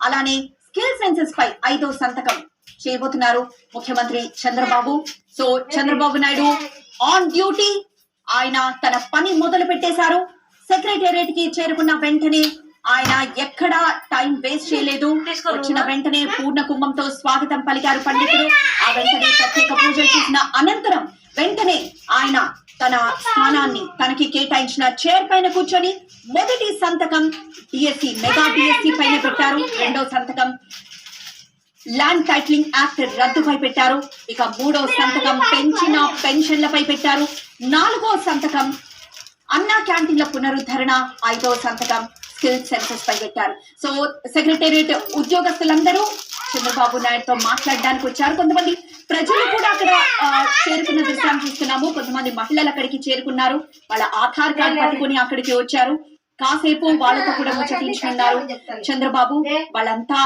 అలానే skill senses పై 5వ సంతకం చేయబోతున్నారు ముఖ్యమంత్రి Chandrababu. So Chandrababu Naidu on duty, ఆయన తన పని మొదలు పెట్టేశారు. సెక్రటేరియట్ కి చేరుకున్న వెంటనే ఆయన ఎక్కడా టైం వేస్ట్ చేయలేదు. వచ్చిన వెంటనే పూర్ణ కుంభంతో స్వాగతం పలికారు పండితులు. ఆ వెంటనే ప్రత్యేక పూజలు చేసిన అనంతరం వెంటనే ఆయన తన స్థానాన్ని తనకి కేటాయించిన చైర్ పైన కూర్చొని మొదటి సంతకం డిఎస్సి మెగా డిఎస్సి పైన పెట్టారు. రెండో సంతకం ల్యాండ్ టైటిలింగ్ యాక్ట్ రద్దుపై పెట్టారు. ఇక 3వ సంతకం పెంచిన పెన్షన్లపై పెట్టారు. 4వ సంతకం అన్నా క్యాంటీన్ల పునరుద్ధరణ. 5వ సంతకం స్కిల్ సెన్సెస్ పై పెట్టారు. సో సెక్రటేరియట్ ఉద్యోగస్తులందరూ చంద్రబాబు నాయుడుతో మాట్లాడడానికి వచ్చారు. కొంతమంది ప్రజలు కూడా అక్కడ చేరుకున్న దృశ్యాన్ని చూస్తున్నాము. కొంతమంది మహిళలు అక్కడికి చేరుకున్నారు. వాళ్ళ ఆధార్ కార్డు పట్టుకుని అక్కడికి వచ్చారు. కాసేపు వాళ్ళతో కూడా ముచ్చటించుకున్నారు చంద్రబాబు. వాళ్ళంతా